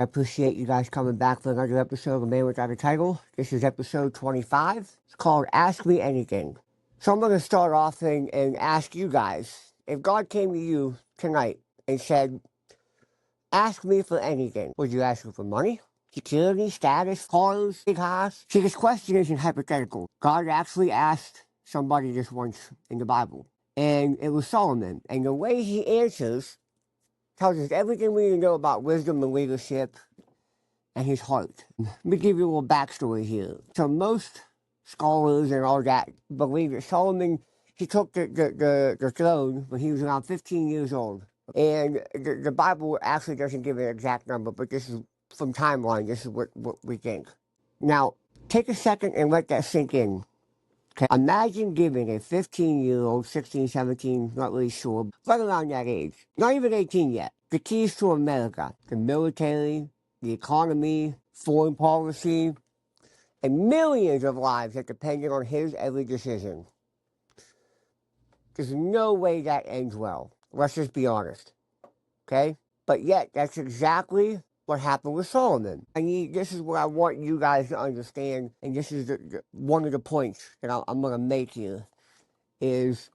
I appreciate you guys coming back for another episode of A Man Without a Title. This is episode 25. It's called Ask Me Anything. So I'm going to start off and ask you guys, if God came to you tonight and said, ask me for anything, would you ask him for money, security, status, cars, big house? See, this question isn't hypothetical. God actually asked somebody this once in the Bible, and it was Solomon. And the way he answers tells us everything we need to know about wisdom and leadership and his heart. Let me give you a little backstory here. So most scholars and all that believe that Solomon, he took the throne when he was around 15 years old. And the Bible actually doesn't give an exact number, but this is from timeline, this is what we think. Now, take a second and let that sink in. Okay. Imagine giving a 15-year-old, 16, 17, not really sure, right around that age, not even 18 yet, the keys to America, the military, the economy, foreign policy, and millions of lives that depended on his every decision. There's no way that ends well. Let's just be honest. Okay? But yet, that's exactly what happened with Solomon. This is what I want you guys to understand, and this is one of the points that I'm going to make here, is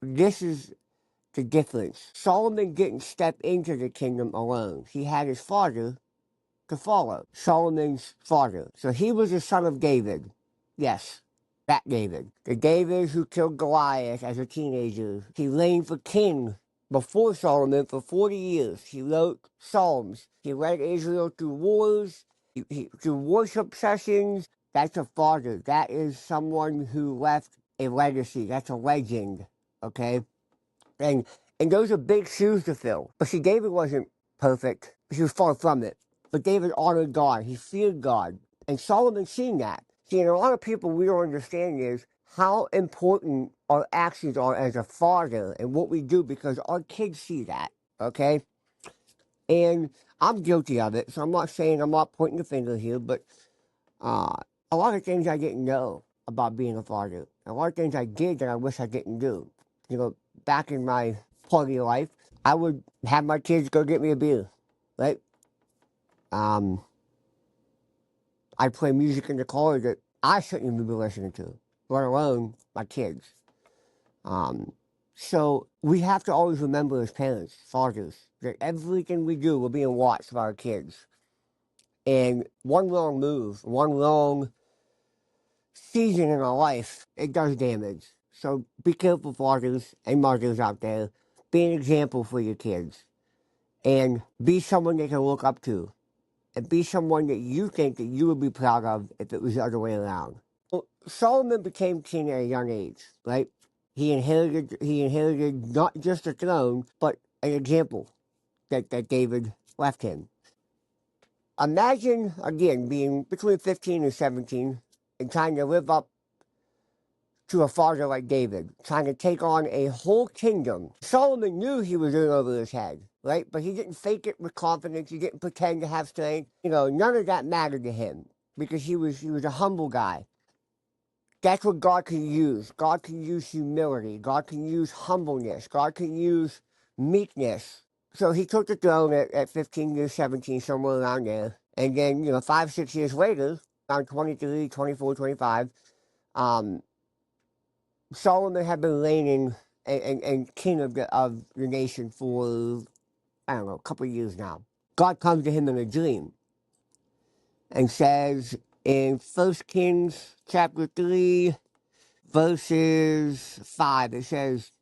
this is the difference. Solomon didn't step into the kingdom alone. He had his father to follow, Solomon's father. So he was the son of David. Yes, that David. The David who killed Goliath as a teenager. He reigned for king before Solomon for 40 years. He wrote Psalms. He led Israel through wars, through worship sessions. That's a father. That is someone who left a legacy. That's a legend, okay? And those are big shoes to fill. But see, David wasn't perfect. He was far from it. But David honored God. He feared God. And Solomon seen that. See, and a lot of people we don't understand is how important our actions are as a father and what we do, because our kids see that, okay? And I'm guilty of it, so I'm not pointing the finger here, but a lot of things I didn't know about being a father. A lot of things I did that I wish I didn't do. You know, back in my party life, I would have my kids go get me a beer, right? I'd play music in the car that I shouldn't even be listening to, let alone my kids. So we have to always remember as parents, fathers, that everything we do, we're being watched by our kids. And one wrong move, one wrong season in our life, it does damage. So be careful, fathers and mothers out there. Be an example for your kids. And be someone they can look up to. And be someone that you think that you would be proud of if it was the other way around. Well, Solomon became king at a young age, right? He inherited not just the throne, but an example that David left him. Imagine, again, being between 15 and 17 and trying to live up to a father like David, trying to take on a whole kingdom. Solomon knew he was in over his head, right? But he didn't fake it with confidence. He didn't pretend to have strength. You know, none of that mattered to him because he was a humble guy. That's what God can use. God can use humility. God can use humbleness. God can use meekness. So he took the throne at 15 years, 17, somewhere around there. And then, 5, 6 years later, around 23, 24, 25, Solomon had been reigning and king of the nation for, I don't know, a couple of years now. God comes to him in a dream and says in 1 Kings chapter 3, verses 5, it says,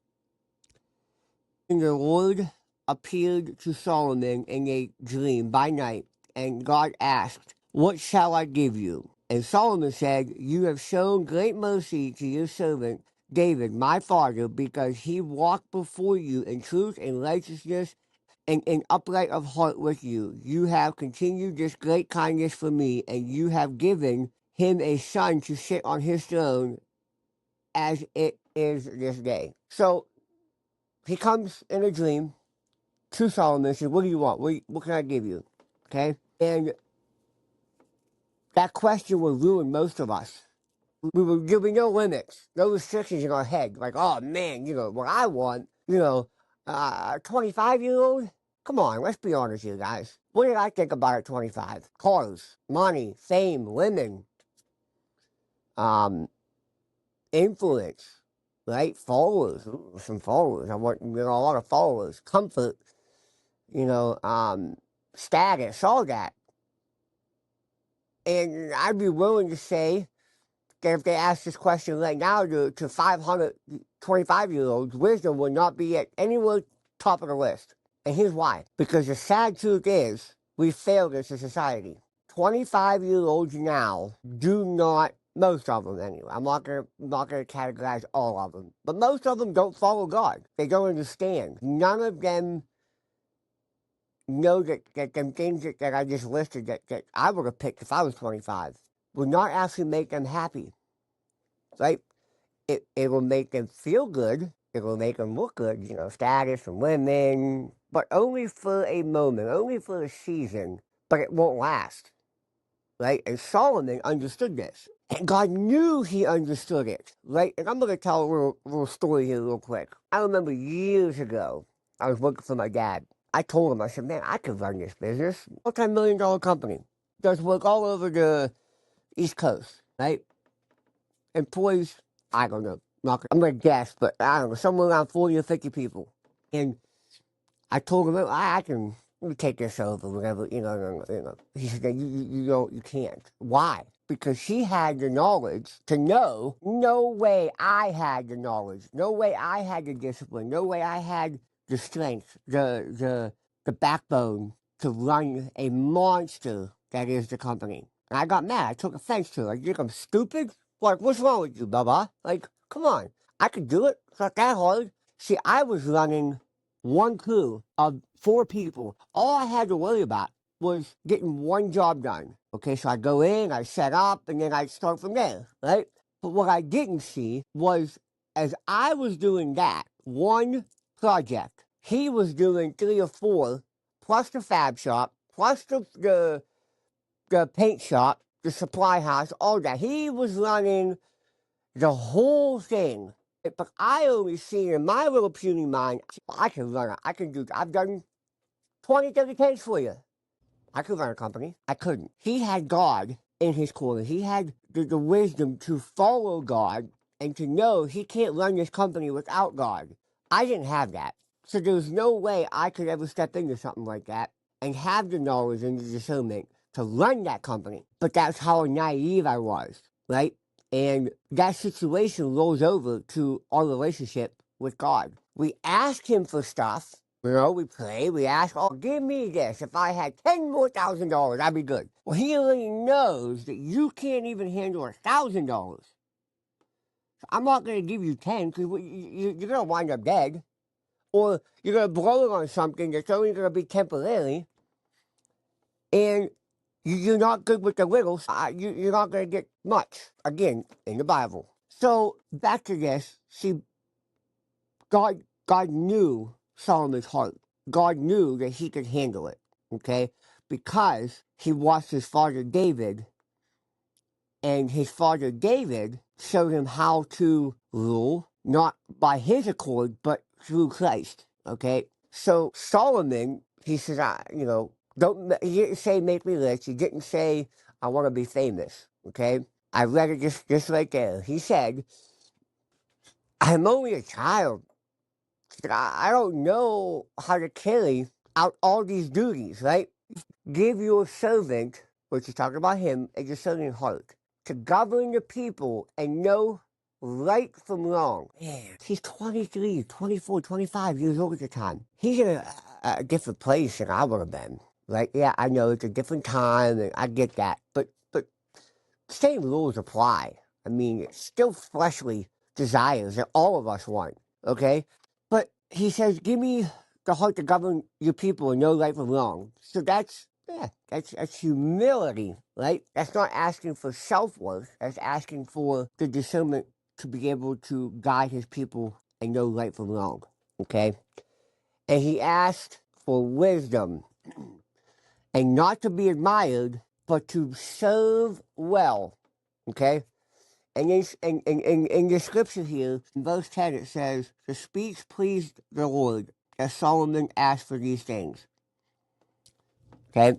"And the Lord appeared to Solomon in a dream by night, and God asked, 'What shall I give you?' And Solomon said, 'You have shown great mercy to your servant David, my father, because he walked before you in truth and righteousness and in upright of heart with you. You have continued this great kindness for me, and you have given him a son to sit on his throne as it is this day.'" So he comes in a dream to Solomon and says, "What do you want? What can I give you?" Okay? And that question would ruin most of us. There'll be no limits, no restrictions in our head. Like, oh man, what I want, 25-year-old, Come on, let's be honest, you guys. What did I think about at 25? Cars, money, fame, women, influence, right? Followers, some followers. I want, a lot of followers. Comfort, status, all that. And I'd be willing to say that if they ask this question right now to 525-year-olds, wisdom would not be at anywhere top of the list. And here's why. Because the sad truth is, we failed as a society. 25-year-olds now do not, most of them anyway, I'm not gonna categorize all of them, but most of them don't follow God. They don't understand. None of them know that them things that I just listed that I would have picked if I was 25 would not actually make them happy, right? It will make them feel good. It will make them look good, status from women, but only for a moment, only for a season, but it won't last, right? And Solomon understood this. And God knew he understood it, right? And I'm going to tell a little story here real quick. I remember years ago, I was working for my dad. I told him, I said, man, I could run this business. Multi-million-dollar company. Does work all over the East Coast, right? Employees, I don't know. I'm going to guess, but I don't know, somewhere around 40 or 50 people. And I told him, I can take this over, whatever, He said, you can't. Why? Because he had the knowledge to know, no way I had the knowledge, no way I had the discipline, no way I had the strength, the backbone to run a monster that is the company. And I got mad. I took offense to it. Like, you think I'm stupid? Like, what's wrong with you, Bubba? Like, come on. I could do it. It's not that hard. See, I was running one crew of 4 people. All I had to worry about was getting one job done. Okay, so I go in, I set up, and then I start from there, right? But what I didn't see was, as I was doing that one project, he was doing 3 or 4, plus the fab shop, plus the paint shop, the supply house, all that. He was running the whole thing. But I only see in my little puny mind, I can run it. I can do, I've done 20, 30 takes for you. I could run a company. I couldn't. He had God in his corner. He had the wisdom to follow God and to know he can't run this company without God. I didn't have that. So there was no way I could ever step into something like that and have the knowledge and the discernment to run that company. But that's how naive I was, right? And that situation rolls over to our relationship with God. We ask him for stuff. We pray, we ask, oh, give me this. If I had $10,000 more, I'd be good. Well, he already knows that you can't even handle $1,000. So I'm not going to give you 10 because you're going to wind up dead. Or you're going to blow it on something that's only going to be temporary. And you're not good with the little. You're not going to get much, again, in the Bible. So back to this. See, God knew Solomon's heart. God knew that he could handle it, okay? Because he watched his father David, and his father David showed him how to rule, not by his accord, but through Christ, okay? So Solomon, he says, he didn't say make me rich. He didn't say I want to be famous, okay? I read it just right there. He said, I'm only a child. I don't know how to carry out all these duties, right? Give your servant, which is talking about him, a discerning heart, to govern the people and know right from wrong. Man, he's 23, 24, 25 years old at the time. He's in a different place than I would have been. Right? Yeah, I know it's a different time, and I get that. But same rules apply. I mean, it's still fleshly desires that all of us want, okay? But he says, give me the heart to govern your people and know right from wrong. So that's humility, right? That's not asking for self-worth. That's asking for the discernment to be able to guide his people and know right from wrong, okay? And he asked for wisdom and not to be admired, but to serve well, okay? And in the scripture here, in verse 10, it says, the speech pleased the Lord, as Solomon asked for these things. Okay?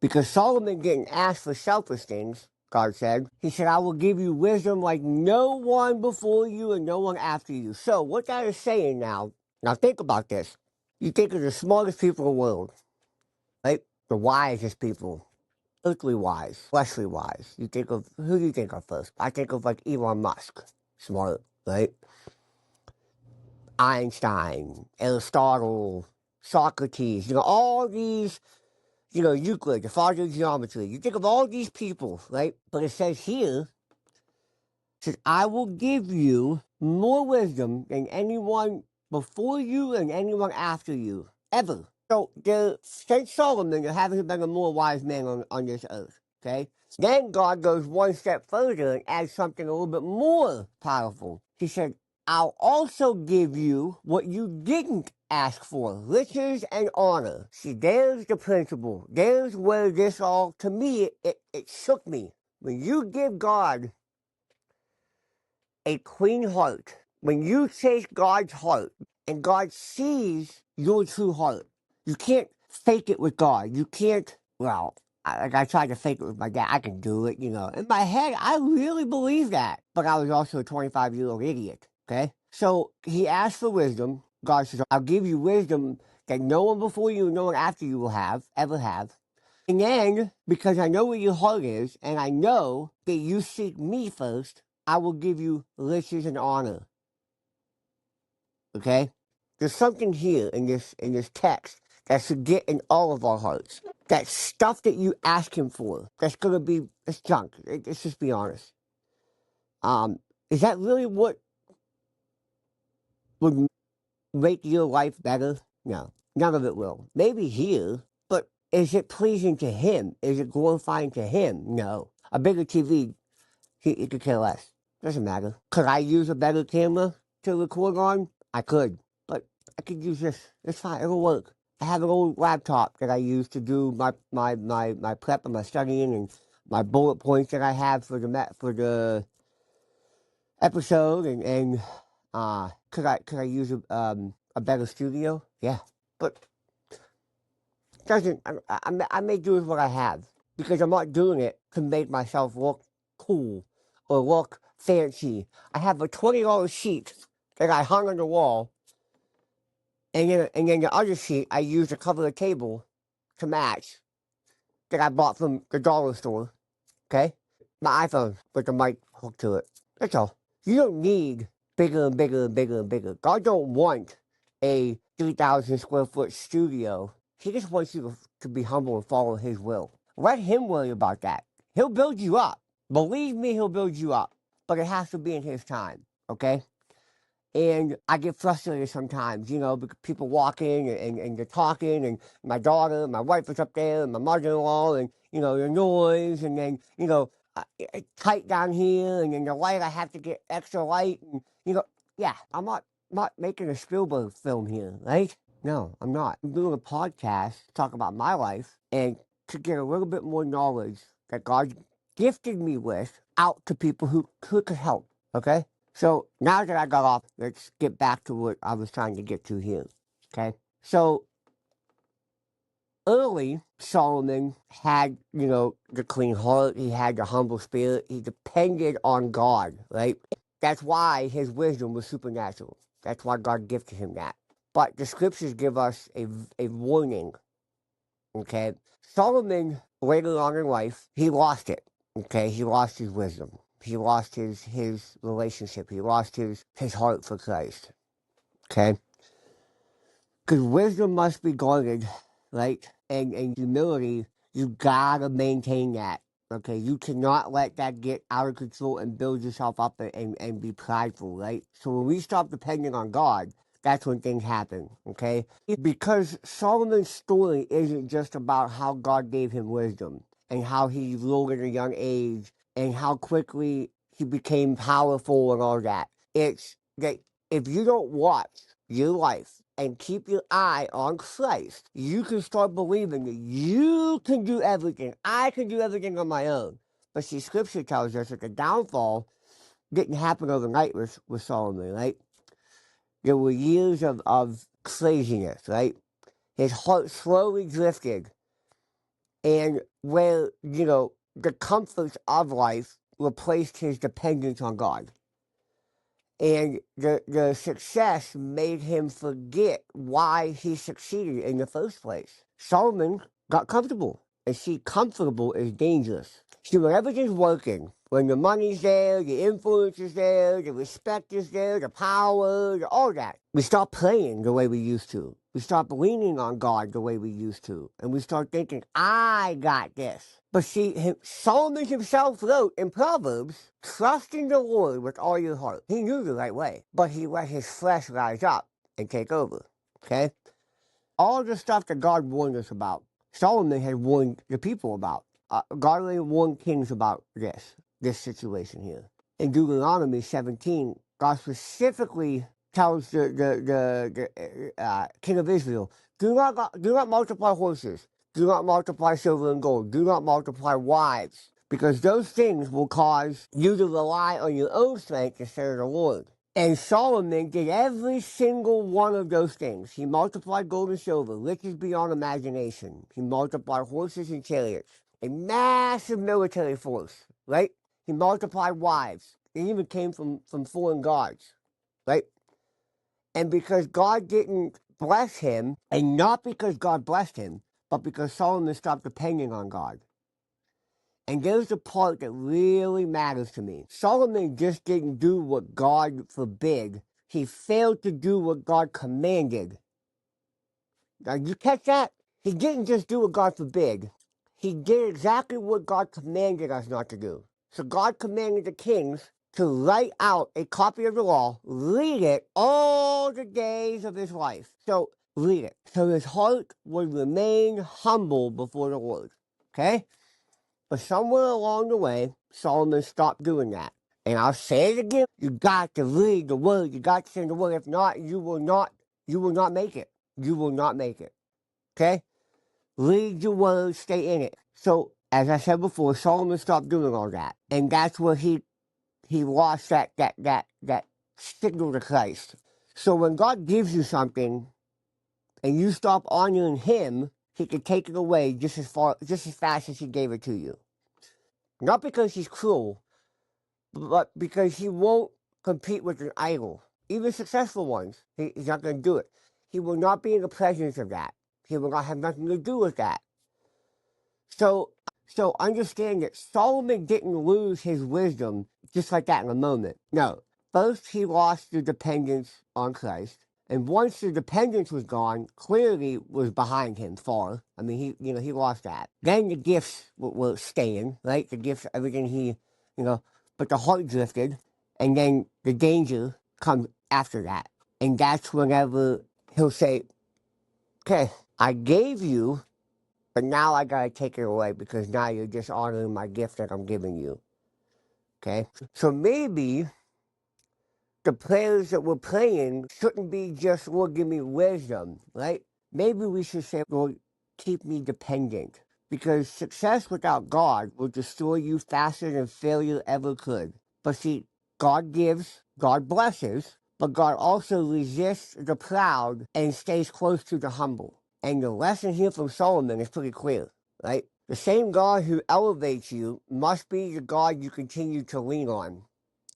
Because Solomon didn't ask for selfish things, God said. He said, I will give you wisdom like no one before you and no one after you. So, what that is saying now think about this. You think of the smartest people in the world, right? The wisest people, earthly wise, fleshly wise. You think of, who do you think of first? I think of like Elon Musk, smart, right? Einstein, Aristotle, Socrates, all these, Euclid, the father of geometry. You think of all these people, right? But it says here, it says, I will give you more wisdom than anyone before you and anyone after you, ever. So, since Solomon, there hasn't been a more wise man on this earth, okay? Then God goes one step further and adds something a little bit more powerful. He said, I'll also give you what you didn't ask for, riches and honor. See, there's the principle. There's where this all, to me, it shook me. When you give God a clean heart, when you chase God's heart, and God sees your true heart, you can't fake it with God. You can't, well, I tried to fake it with my dad. I can do it, In my head, I really believe that. But I was also a 25-year-old idiot, okay? So he asked for wisdom. God says, I'll give you wisdom that no one before you, no one after you will ever have. And then, because I know where your heart is, and I know that you seek me first, I will give you riches and honor. Okay? There's something here in this text that should get in all of our hearts. That stuff that you ask him for, that's gonna be, it's junk. Let's just be honest. Is that really what would make your life better? No, none of it will. Maybe here, but is it pleasing to him? Is it glorifying to him? No. A bigger TV, he could care less. Doesn't matter. Could I use a better camera to record on? I could. But I could use this. It's fine. It'll work. I have an old laptop that I use to do my prep and my studying and my bullet points that I have for the episode and could I use a better studio? Yeah. But doesn't I may do with what I have because I'm not doing it to make myself look cool or look fancy. I have a $20 sheet that I hung on the wall, and then the other sheet I used to cover the table to match that I bought from the dollar store. Okay, my iPhone with the mic hooked to it. That's all. You don't need bigger and bigger and bigger and bigger. God don't want a 3,000 square foot studio. He just wants you to be humble and follow his will. Let him worry about that. He'll build you up. Believe me, he'll build you up. But it has to be in his time, okay? And I get frustrated sometimes, because people walking and they're talking, and my daughter, my wife is up there, and my mother-in-law, and, the noise, and then, it's tight down here, and then the light, I have to get extra light, and, yeah, I'm not making a Spielberg film here, right? No, I'm not. I'm doing a podcast to talk about my life, and to get a little bit more knowledge that God gifted me with out to people who could help, okay? So now that I got off, let's get back to what I was trying to get to here. Okay. So early Solomon had, the clean heart, he had the humble spirit, he depended on God, right? That's why his wisdom was supernatural. That's why God gifted him that. But the scriptures give us a warning. Okay. Solomon later on in life, he lost it. Okay, he lost his wisdom. He lost his relationship. He lost his heart for Christ. Okay? Because wisdom must be guarded, right? And humility, you gotta maintain that. Okay? You cannot let that get out of control and build yourself up and be prideful, right? So when we stop depending on God, that's when things happen, okay? Because Solomon's story isn't just about how God gave him wisdom and how he ruled at a young age and how quickly he became powerful and all that. It's that if you don't watch your life and keep your eye on Christ, you can start believing that you can do everything. I can do everything on my own. But see, Scripture tells us that the downfall didn't happen overnight with Solomon, right? There were years of craziness, right? His heart slowly drifted, and where, the comforts of life replaced his dependence on God. And the success made him forget why he succeeded in the first place. Solomon got comfortable. And see, comfortable is dangerous. See, when everything's working, when the money's there, the influence is there, the respect is there, the power, all that, we stop praying the way we used to. We stop leaning on God the way we used to. And we start thinking, I got this. But see, Solomon himself wrote in Proverbs, trust in the Lord with all your heart. He knew the right way, but he let his flesh rise up and take over. Okay? All the stuff that God warned us about, Solomon had warned the people about. God only warned kings about this situation here. In Deuteronomy 17, God specifically tells the king of Israel, do not multiply horses, do not multiply silver and gold, do not multiply wives, because those things will cause you to rely on your own strength instead of the Lord. And Solomon did every single one of those things. He multiplied gold and silver, riches beyond imagination. He multiplied horses and chariots, a massive military force, right? He multiplied wives. They even came from foreign gods, right? And because God didn't bless him, and not because God blessed him, but because Solomon stopped depending on God. And there's the part that really matters to me. Solomon just didn't do what God forbid. He failed to do what God commanded. Now, you catch that? He didn't just do what God forbid. He did exactly what God commanded us not to do. So God commanded the kings to write out a copy of the law, read it all the days of his life. So read it. So his heart would remain humble before the Lord. Okay? But somewhere along the way, Solomon stopped doing that. And I'll say it again. You got to read the word. You got to say the word. If not, you will not make it. You will not make it. Okay? Read the word, stay in it. So, as I said before, Solomon stopped doing all that. And that's where he lost that signal to Christ. So when God gives you something and you stop honoring him, he can take it away just as fast as he gave it to you. Not because he's cruel, but because he won't compete with an idol. Even successful ones, he's not going to do it. He will not be in the presence of that. He will not have nothing to do with that. So understand that Solomon didn't lose his wisdom just like that in a moment. No. First, he lost the dependence on Christ. And once the dependence was gone, clearly was behind him far. I mean, he lost that. Then the gifts were staying, right? The gifts, everything but the heart drifted. And then the danger comes after that. And that's whenever he'll say, okay, I gave you, but now I gotta take it away because now you're dishonoring my gift that I'm giving you. Okay? So maybe the prayers that we're praying shouldn't be just, Lord, give me wisdom, right? Maybe we should say, Lord, keep me dependent. Because success without God will destroy you faster than failure ever could. But see, God gives, God blesses, but God also resists the proud and stays close to the humble. And the lesson here from Solomon is pretty clear, right? The same God who elevates you must be the God you continue to lean on.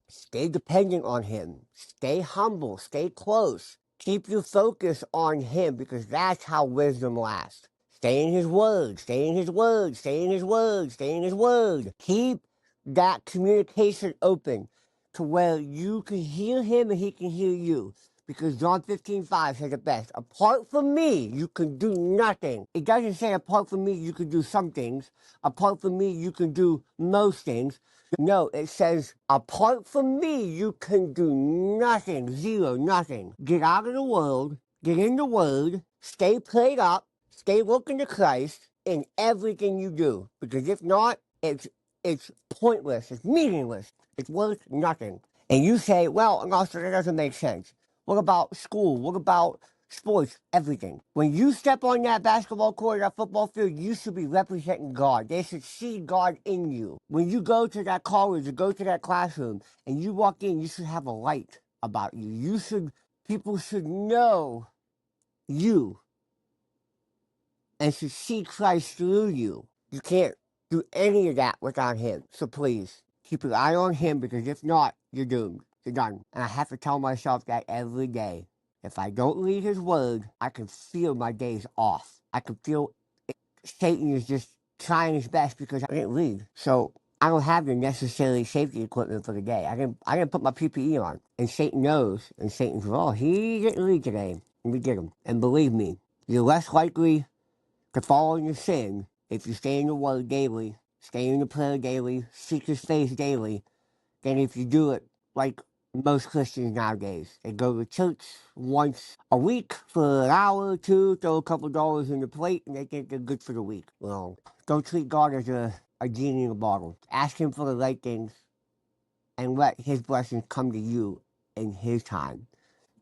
Stay dependent on him. Stay humble. Stay close. Keep your focus on him because that's how wisdom lasts. Stay in his word. Stay in his word. Stay in his word. Stay in his word. Keep that communication open to where you can hear him and he can hear you. Because John 15:5 says it best. Apart from me, you can do nothing. It doesn't say apart from me, you can do some things. Apart from me, you can do most things. No, it says, apart from me, you can do nothing. Zero, nothing. Get out of the world, get in the Word, stay prayed up, stay looking to Christ in everything you do. Because if not, it's pointless, it's meaningless, it's worth nothing. And you say, well, Augusta, that doesn't make sense. What about school? What about sports? Everything. When you step on that basketball court, that football field, you should be representing God. They should see God in you. When you go to that college or go to that classroom and you walk in, you should have a light about you. People should know you. and to see Christ through you. You can't do any of that without him. So please, keep your eye on him, because if not, you're doomed. You're done. And I have to tell myself that every day. If I don't read his word, I can feel my days off. I can feel Satan is just trying his best because I didn't read. So I don't have the necessary safety equipment for the day. I didn't put my PPE on. And Satan knows, and Satan's, oh, he didn't read today. Let me get him. And believe me, you're less likely to fall in your sin if you stay in the word daily, stay in the prayer daily, seek his face daily, than if you do it like most Christians nowadays. They go to church once a week for an hour or two, throw a couple dollars in the plate, and they think they're good for the week. Well, don't treat God as a genie in a bottle. Ask him for the right things, and let his blessings come to you in his time,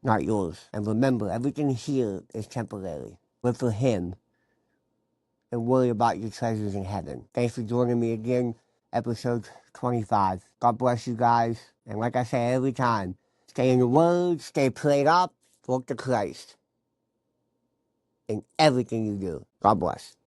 not yours. And remember, everything here is temporary. Live for him and worry about your treasures in heaven. Thanks for joining me again, episode 25. God bless you guys. And like I say every time, stay in the Word, stay prayed up, look to Christ in everything you do. God bless.